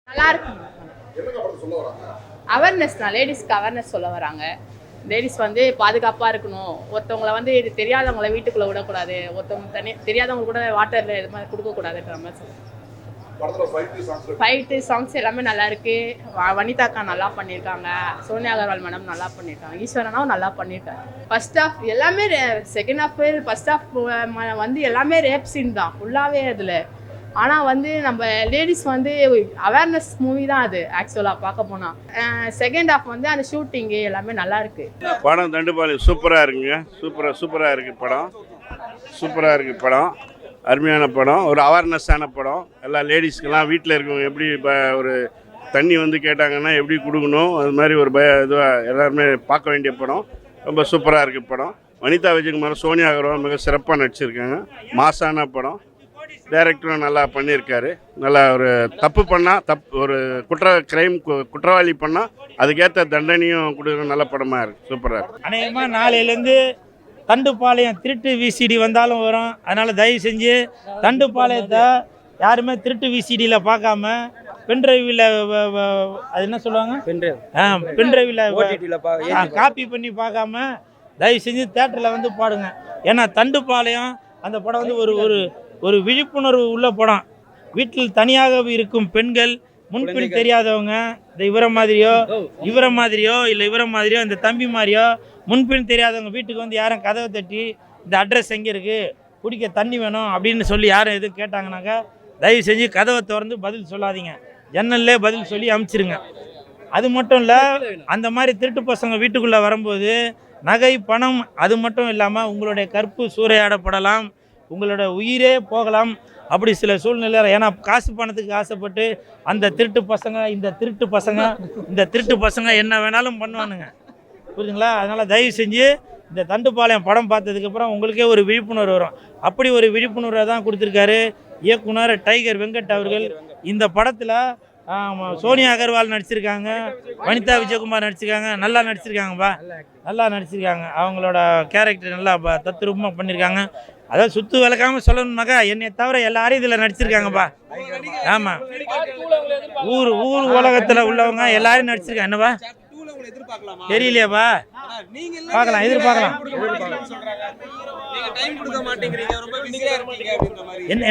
நல்லா இருக்கு. அவேர்னஸ் தான், லேடிஸ்க்கு அவேர்னஸ் சொல்ல வராங்க. லேடிஸ் வந்து பாதுகாப்பாக இருக்கணும், ஒருத்தவங்களை வந்து இது தெரியாதவங்களை வீட்டுக்குள்ளே விடக்கூடாது, ஒருத்தவங்க தெரியாதவங்க கூட வாட்டரில் இது மாதிரி கொடுக்கக்கூடாதுன்ற மாதிரி சொல்லுவாங்க. ஃபைட்டு சாங்ஸ் எல்லாமே நல்லா இருக்கு. வனிதாக்கா நல்லா பண்ணியிருக்காங்க, சோனியா அகர்வால் மேடம் நல்லா பண்ணியிருக்காங்க, ஈஸ்வரனாவும் நல்லா பண்ணியிருக்காங்க. ஃபர்ஸ்ட் ஆஃப் எல்லாமே செகண்ட் ஹாஃப் ஃபர்ஸ்ட் ஆஃப் வந்து எல்லாமே ரேப் சீன் தான் ஃபுல்லாகவே அதில். ஆனால் வந்து நம்ம லேடிஸ் வந்து அவேர்னஸ் மூவி தான் அது ஆக்சுவலாக பார்க்க போனால். செகண்ட் ஹாஃப் வந்து அந்த ஷூட்டிங்கு எல்லாமே நல்லா இருக்கு. படம் தண்டுபாளையம் சூப்பராக இருக்குங்க. சூப்பராக இருக்குது படம். சூப்பராக இருக்குது படம். அருமையான படம், ஒரு அவேர்னஸான படம். எல்லா லேடிஸ்க்கெல்லாம் வீட்டில் இருக்கவங்க எப்படி இப்போ ஒரு தண்ணி வந்து கேட்டாங்கன்னா எப்படி கொடுக்கணும், அது மாதிரி ஒரு இதுவாக எல்லாருமே பார்க்க வேண்டிய படம். ரொம்ப சூப்பராக இருக்குது படம். வனிதா விஜயகுமார், சோனியா அகர்வால் மிக சிறப்பாக நடிச்சிருக்காங்க. மாசான படம். டைரக்டரும் நல்லா பண்ணியிருக்காரு. நல்லா ஒரு தப்பு பண்ணால் ஒரு குற்றவாளி பண்ணால் அதுக்கேற்ற தண்டனையும் கொடுக்குற நல்ல படமாக இருக்குது. சூப்பராக இருக்குது. அநேகமாக நாளையிலேருந்து தண்டுப்பாளையம் திருட்டு விசிடி வந்தாலும் வரும். அதனால் தயவு செஞ்சு தண்டுப்பாளையத்தை யாருமே திருட்டு விசிடியில் பார்க்காம பென்ட்ரைவில் அது என்ன சொல்லுவாங்க, பென்ட்ரைவில் காப்பி பண்ணி பார்க்காம தயவு செஞ்சு தேட்டரில் வந்து பாடுங்க. ஏன்னா தண்டுப்பாளையம் அந்த படம் வந்து ஒரு ஒரு விழிப்புணர்வு உள்ள படம். வீட்டில் தனியாக இருக்கும் பெண்கள், முன்பின் தெரியாதவங்க, இந்த இவரை மாதிரியோ இல்லை இவரை மாதிரியோ இந்த தம்பி மாதிரியோ முன்பின் தெரியாதவங்க வீட்டுக்கு வந்து யாரும் கதவை தட்டி இந்த அட்ரஸ் எங்கே இருக்குது, குடிக்க தண்ணி வேணும் அப்படின்னு சொல்லி யாரும் எதுவும் கேட்டாங்கனாக்கா தயவு செஞ்சு கதவை திறந்து பதில் சொல்லாதீங்க, ஜன்னல்லே பதில் சொல்லி அமுச்சிருங்க. அது மட்டும் இல்லை, அந்த மாதிரி திருட்டு பசங்க வீட்டுக்குள்ளே வரும்போது நகை பணம் அது மட்டும் இல்லாமல் உங்களுடைய கற்பு சூறையாடப்படலாம், உங்களோட உயிரே போகலாம். அப்படி சில சூழ்நிலை. ஏன்னா காசு பணத்துக்கு ஆசைப்பட்டு அந்த திருட்டு பசங்க என்ன வேணாலும் பண்ணுவானுங்க, புரியுதுங்களா? அதனால் தயவு செஞ்சு இந்த தண்டுப்பாளையம் படம் பார்த்ததுக்கப்புறம் உங்களுக்கே ஒரு விழிப்புணர்வு வரும். அப்படி ஒரு விழிப்புணர்வை தான் கொடுத்துருக்காரு இயக்குனர் டைகர் வெங்கட் அவர்கள். இந்த படத்தில் சோனியா அகர்வால் நடிச்சிருக்காங்க, வனிதா விஜயகுமார் நடிச்சிருக்காங்க, நல்லா நடிச்சிருக்காங்க. அவங்களோட கேரக்டர் நல்லா தத்ரூபமாக பண்ணியிருக்காங்க. அதாவது சுற்று விளக்காமல் சொல்லணும்னாக்கா என்னை தவிர எல்லாரும் இதில் நடிச்சிருக்காங்கப்பா. ஆமாம், ஊர் உலகத்தில் உள்ளவங்க எல்லாரும் நடிச்சிருக்காங்க. என்னப்பா தெரியலையாப்பா? பார்க்கலாம், எதிர்பார்க்கலாம்.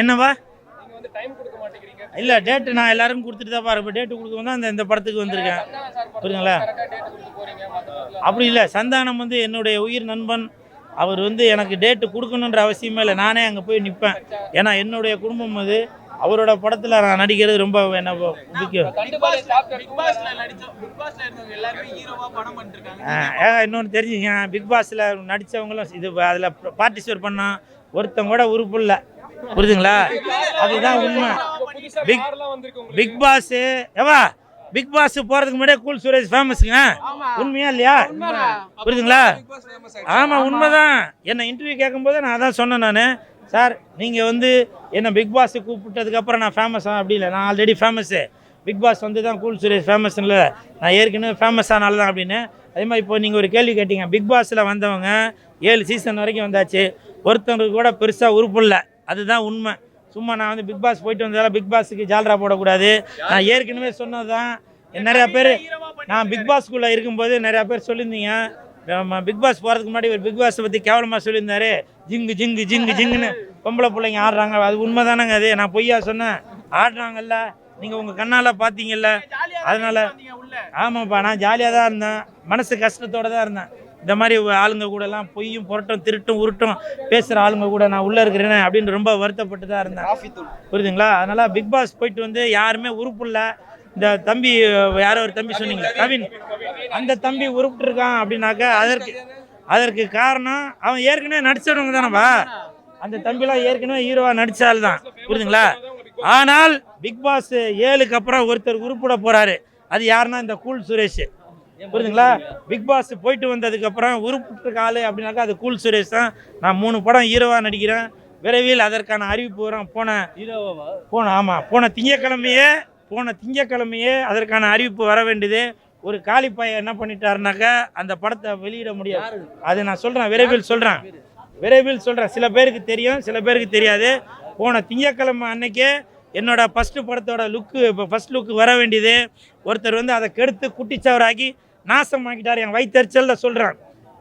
என்னவா இல்லை டேட்டு நான் எல்லாருக்கும் கொடுத்துட்டு தான் பாருங்க. இப்போ டேட்டு கொடுக்க தான் இந்த படத்துக்கு வந்திருக்கேன், புரியுதுங்களா? அப்படி இல்லை, சந்தானம் வந்து என்னுடைய உயிர் நண்பன். அவர் வந்து எனக்கு டேட்டு கொடுக்கணுன்ற அவசியமே இல்லை, நானே அங்கே போய் நிற்பேன். ஏன்னா என்னுடைய குடும்பம் அது. அவரோட படத்தில் நான் நடிக்கிறது ரொம்ப என்ன முக்கியம். இன்னொன்று தெரிஞ்சுங்க, பிக் பாஸில் நடித்தவங்களும் இது அதில் பார்ட்டிசிபேட் பண்ணோம், ஒருத்தங்க கூட உறுப்பு இல்லை, புரியுதுங்களா? அதுதான் உண்மை. பிக் பாஸ் பிக் பாஸ் போகிறதுக்கு முன்னாடியே கூல் சுரேஷ் ஃபேமஸுங்க. உண்மையா இல்லையா? புரியுதுங்களா? ஆமாம், உண்மைதான். என்னை இன்டர்வியூ கேட்கும்போது நான் அதான் சொன்னேன். நான் சார் நீங்கள் வந்து என்னை பிக் பாஸ் கூப்பிட்டதுக்கப்புறம் நான் ஃபேமஸா? அப்படி இல்லை, நான் ஆல்ரெடி ஃபேமஸ்ஸு. பிக் பாஸ் வந்து தான் கூல் சுரேஷ் ஃபேமஸ் இல்லை, நான் ஏற்கனவே ஃபேமஸ் ஆனால தான் அப்படின்னு. அதே மாதிரி இப்போ நீங்கள் ஒரு கேள்வி கேட்டீங்க, பிக் பாஸில் வந்தவங்க 7 சீசன் வரைக்கும் வந்தாச்சு, ஒருத்தவங்களுக்கு கூட பெருசாக உறுப்பு இல்லை. அதுதான் உண்மை. சும்மா நான் வந்து பிக் பாஸ் போயிட்டு வந்ததால் பிக் பாஸுக்கு ஜால்ரா போடக்கூடாது. நான் ஏற்கனவே சொன்னது தான். நிறையா பேர் நான் பிக் பாஸ்குள்ளே இருக்கும்போது நிறையா பேர் சொல்லியிருந்தீங்க, பிக் பாஸ் போகிறதுக்கு முன்னாடி ஒரு பிக் பாஸை பற்றி கேவலமாக சொல்லியிருந்தாரு, ஜிங்குன்னு பொம்பளை பிள்ளைங்க ஆடுறாங்க. அது உண்மை தானேங்க? அது நான் பொய்யா சொன்னேன்? ஆடுறாங்கல்ல, நீங்கள் உங்கள் கண்ணால் பார்த்தீங்கல்ல. அதனால் ஆமாப்பா, நான் ஜாலியாக தான் இருந்தேன், மனசு கஷ்டத்தோடு தான் இருந்தேன். இந்த மாதிரி ஆளுங்க கூடலாம் பொய்யும் புரட்டும் திருட்டும் உருட்டும் பேசுகிற ஆளுங்க கூட நான் உள்ளே இருக்கிறேன்னு அப்படின்னு ரொம்ப வருத்தப்பட்டு தான் இருந்தேன், புரியுதுங்களா? அதனால் பிக் பாஸ் போயிட்டு வந்து யாருமே உறுப்பு இல்லை. இந்த தம்பி யாரோ ஒரு தம்பி சொன்னீங்களா, கவின், அந்த தம்பி உருப்பிட்டுருக்கான் அப்படின்னாக்கா அதற்கு காரணம் அவன் ஏற்கனவே நடிச்சவங்க தானேப்பா. அந்த தம்பிலாம் ஏற்கனவே ஹீரோவாக நடித்தால் தான், புரியுதுங்களா? ஆனால் பிக் பாஸ் 7க்கு அப்புறம் ஒருத்தர் உருப்பிட போகிறாரு. அது யாருன்னா இந்த கூல் சுரேஷ், புரியுதுங்களா? பிக் பாஸ் போயிட்டு வந்ததுக்கப்புறம் உருப்பிட்டு ஆளு அப்படின்னாக்கா அது கூல் சுரேஷ் தான். நான் 3 படம் ஹீரோவாக நடிக்கிறேன். விரைவில் அதற்கான அறிவிப்பு வரும். போன திங்கக்கிழமையே அதற்கான அறிவிப்பு வர வேண்டியது. ஒரு காளிப்பாய என்ன பண்ணிட்டாருனாக்கா அந்த படத்தை வெளியிட முடியாது. அது நான் சொல்கிறேன், விரைவில் சொல்கிறேன். சில பேருக்கு தெரியும், சில பேருக்கு தெரியாது. போன திங்கக்கிழமை அன்னைக்கே என்னோட ஃபஸ்ட்டு படத்தோட லுக்கு இப்போ ஃபஸ்ட் லுக்கு வர வேண்டியது ஒருத்தர் வந்து அதை கெடுத்து குட்டிச்சவராக்கி நாசமாக்கிட்டார். என் வயிற்றுச்சலில் சொல்கிறேன்,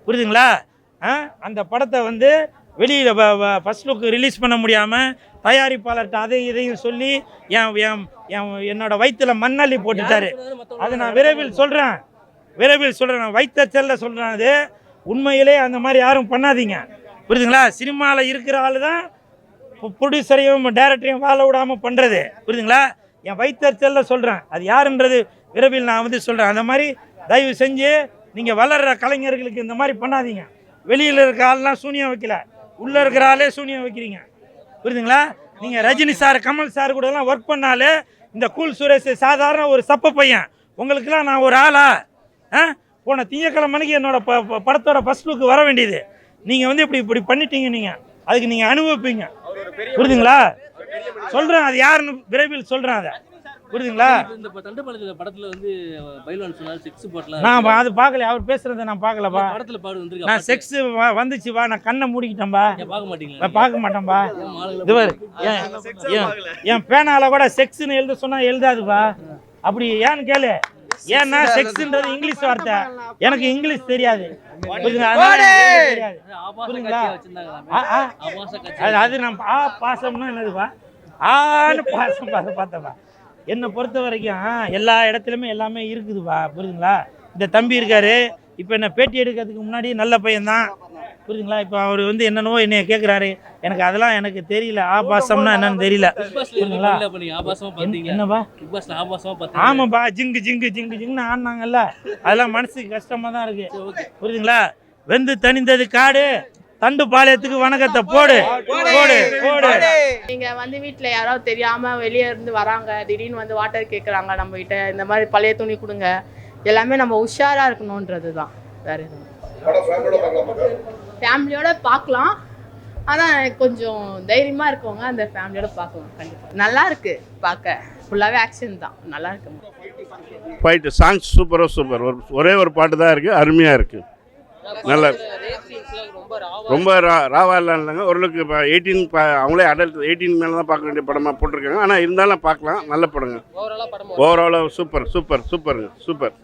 புரியுதுங்களா? அந்த படத்தை வந்து வெளியில் ஃபஸ்ட் லுக்கு ரிலீஸ் பண்ண முடியாமல் தயாரிப்பாளர்கிட்ட அதையும் இதையும் சொல்லி என்னோட வயிற்றுல மண்ணள்ளி போட்டுட்டாரு. அதை நான் விரைவில் சொல்கிறேன், நான் வயிற்றுச்சலில் சொல்கிறேன். அது உண்மையிலே அந்த மாதிரி யாரும் பண்ணாதீங்க, புரியுதுங்களா? சினிமாவில் இருக்கிற ஆள் தான் ப்ரொடியூசரையும் டைரக்டரையும் வாழ விடாமல் பண்ணுறது, புரியுதுங்களா? என் வயிற்றுச்சலில் சொல்கிறேன், அது யாருன்றது விரைவில் நான் வந்து சொல்கிறேன். அந்த மாதிரி தயவு செஞ்சு நீங்கள் வளர்கிற கலைஞர்களுக்கு இந்த மாதிரி பண்ணாதீங்க. வெளியில் இருக்க ஆள்லாம் சூனியம் வைக்கல, உள்ளே இருக்கிற ஆளே சூனியம் வைக்கிறீங்க, புரியுதுங்களா? நீங்கள் ரஜினி சார், கமல் சார் கூடலாம் ஒர்க் பண்ணாலே இந்த கூல் சுரேஷ் சாதாரண ஒரு சப்ப பையன், உங்களுக்கெல்லாம் நான் ஒரு ஆளா? போன திங்கக்கிழமைக்கு என்னோட படத்தோட ஃபர்ஸ்ட் லுக்கு வர வேண்டியது, நீங்கள் வந்து இப்படி பண்ணிட்டீங்க. நீங்கள் அதுக்கு நீங்கள் அனுபவிப்பீங்க, புரியுதுங்களா? சொல்கிறேன், அது யாருன்னு விரைவில் சொல்கிறேன். அதை புரியுதுங்களா? இந்த தண்டபாளையத்துல படத்துல வந்து பைல்வான் சொன்னாரு செக்ஸ் போட்டலாம். நான் அது பார்க்கல, அவர் பேசுறதை நான் பார்க்கலப்பா. படத்துல பாடு வந்திருக்கு. நான் செக்ஸ் வந்துச்சு வா, நான் கண்ணை மூடிக்கிட்டேன்பா. பார்க்க மாட்டீங்களா? பார்க்க மாட்டேன்பா. என் பேனால கூட செக்ஸ்ன்னு எழுத சொன்னா எழுதாதுப்பா. அப்படி ஏன்னு கேளு. ஏன்னா செக்ஸ்ன்றது இங்கிலீஷ் வார்த்தை, எனக்கு இங்கிலீஷ் தெரியாது, அது நான் பாசம்னா என்னதுப்பா? பாசம் பார்த்தப்பா. என்னை பொறுத்த வரைக்கும் எல்லா இடத்துலையுமே எல்லாமே இருக்குதுப்பா, புரியுதுங்களா? இந்த தம்பி இருக்காரு, இப்போ என்ன பேட்டி எடுக்கிறதுக்கு முன்னாடி நல்ல பையன்தான், புரியுதுங்களா? இப்போ அவர் வந்து என்னென்னவோ என்னைய கேட்குறாரு, எனக்கு அதெல்லாம் எனக்கு தெரியல. ஆபாசம்னா என்னன்னு தெரியல, புரியுதுங்களா? என்னப்பா? ஆமாப்பா, ஜிங்கு ஜிங்கு ஜிங்கு ஜிங்குன்னு ஆடினாங்கல்ல, அதெல்லாம் மனசுக்கு கஷ்டமாக தான் இருக்கு, புரியுதுங்களா? வெந்து தணிந்தது காடு, தண்டு பாளையத்துக்கு வணக்கத்தை போடு போடு போடு. நீங்க வந்து வீட்டில் யாராவது தெரியாம வெளியே இருந்து வராங்க, திடீர்னு வந்து வாட்டர் கேட்குறாங்க நம்ம கிட்ட, இந்த மாதிரி பழைய துணி கொடுங்க, எல்லாமே நம்ம உஷாரா இருக்கணுன்றது தான், வேற எதுவும். ஃபேமிலியோட பார்க்கலாம், ஆனால் கொஞ்சம் தைரியமா இருக்கவங்க அந்த ஃபேமிலியோட பார்க்கலாம். கண்டிப்பாக நல்லா இருக்கு, பார்க்க ஃபுல்லாகவே ஆக்ஷன் தான், நல்லா இருக்கு. Fight songs super. ஒரே ஒரு பாட்டு தான் இருக்குது, அருமையாக இருக்குது, நல்லா ரொம்ப ராவா இல்லைங்க. ஓரளவுக்கு இப்போ 18 அவங்களே அடல்ட் 18 மேலே தான் பார்க்க வேண்டிய படமாக போட்டிருக்காங்க. ஆனால் இருந்தாலும் பார்க்கலாம், நல்ல படங்க. ஓவராலாக சூப்பர்.